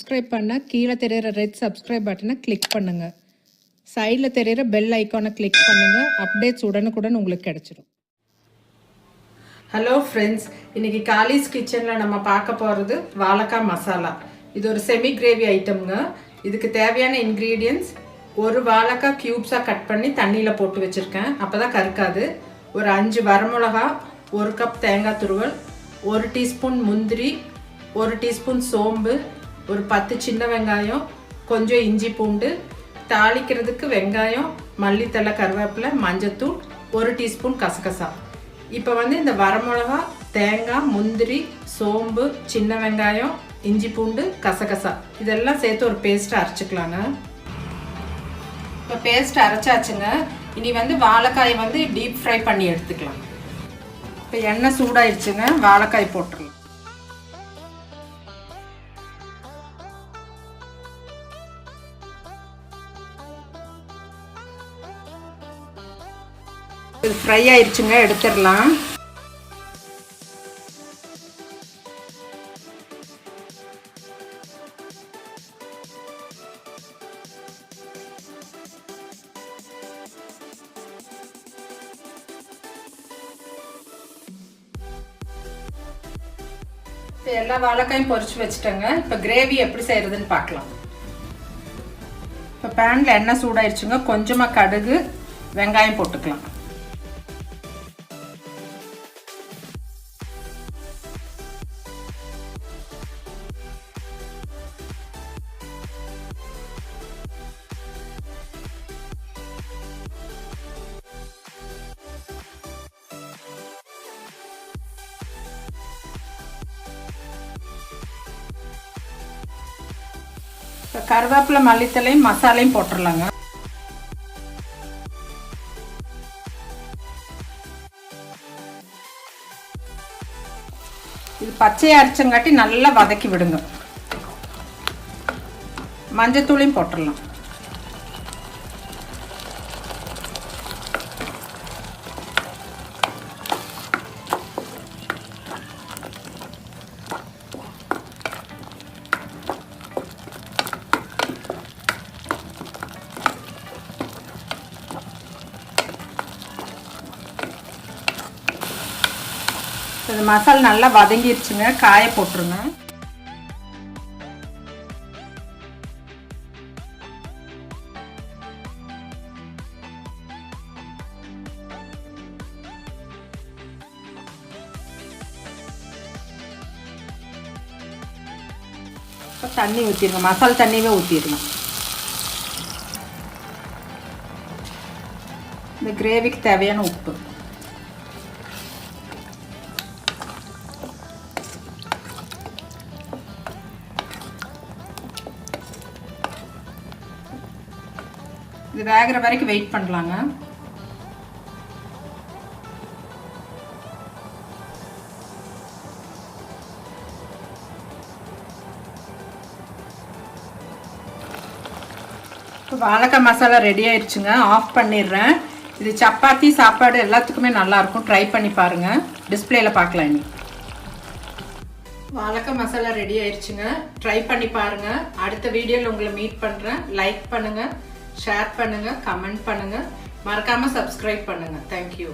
Subscribe பண்ணால் கீழே தெரிகிற ரெட் சப்ஸ்கிரைப் பட்டனை கிளிக் பண்ணுங்கள். சைடில் தெரிகிற பெல் ஐக்கானை கிளிக் பண்ணுங்கள். அப்டேட்ஸ் உடனுக்குடன் உங்களுக்கு கிடச்சிடும். ஹலோ ஃப்ரெண்ட்ஸ், இன்றைக்கி காலிஸ் கிச்சனில் நம்ம பார்க்க போகிறது வாழைக்காய் மசாலா. இது ஒரு செமி கிரேவி ஐட்டம்ங்க. இதுக்கு தேவையான இன்க்ரீடியன்ட்ஸ்: ஒரு வாழைக்காய் க்யூப்ஸாக கட் பண்ணி தண்ணியில் போட்டு வச்சுருக்கேன், அப்போ தான் கருக்காது. ஒரு 5 வரமிளகா, 1 கப் தேங்காய் துருவல், 1 டீஸ்பூன் முந்திரி, 1 டீஸ்பூன் சோம்பு, ஒரு 10 சின்ன வெங்காயம், கொஞ்சம் இஞ்சி பூண்டு, தாளிக்கிறதுக்கு வெங்காயம், மல்லித்தலை, கருவேப்பிலை, மஞ்சத்தூள், 1 டீஸ்பூன் கசகசா. இப்போ இந்த வரமிளகா, தேங்காய், முந்திரி, சோம்பு, சின்ன வெங்காயம், இஞ்சி பூண்டு, கசகசா இதெல்லாம் சேர்த்து ஒரு பேஸ்ட்டை அரைச்சிக்கலாங்க. இப்போ பேஸ்ட் அரைச்சாச்சுங்க. இனி வாழைக்காயை டீப் ஃப்ரை பண்ணி எடுத்துக்கலாம். இப்போ எண்ணெய் சூடாயிடுச்சுங்க, வாழைக்காய் போட்டுடலாம். இது ஃப்ரை ஆயிடுச்சுங்க, எடுத்துடலாம். இப்போ எல்லா வாழைக்காயும் பொரிச்சு வச்சுட்டேங்க. இப்போ கிரேவி எப்படி செய்யறதுன்னு பார்க்கலாம். இப்போ பேனில் எண்ணெய் சூடாயிடுச்சுங்க. கொஞ்சமாக கடுகு, வெங்காயம் போட்டுக்கலாம். இப்போ கருவேப்பிலை, மல்லித்தலையும் மசாலையும் போட்டுடலாங்க. இது பச்சையை அரைச்சங்காட்டி நல்லா வதக்கி விடுங்க. மஞ்சத்தூளையும் போட்டுடலாம். இது மசாலா நல்லா வதங்கிடுச்சுங்க, காய போட்டுருங்க. தண்ணி ஊற்றிடுங்க, மசாலா தண்ணியே ஊற்றிடலாம். இந்த கிரேவிக்கு தேவையான உப்பு. இது வேகிற வரைக்கும் வெயிட் பண்ணலாங்க. இப்போ வாழைக்காய் மசாலா ரெடி ஆயிடுச்சுங்க. ஆஃப் பண்ணிடுறேன். இது சப்பாத்தி, சாப்பாடு எல்லாத்துக்குமே நல்லாயிருக்கும். ட்ரை பண்ணி பாருங்கள். டிஸ்பிளேல பார்க்கலாம். இனி வாழைக்காய் மசாலா ரெடி ஆயிடுச்சுங்க. ட்ரை பண்ணி பாருங்கள். அடுத்த வீடியோவில் உங்களை மீட் பண்ணுறேன். லைக் பண்ணுங்கள், ஷேர் பண்ணுங்கள், கமெண்ட் பண்ணுங்கள், மறக்காமல் சப்ஸ்கிரைப் பண்ணுங்கள். தேங்க்யூ.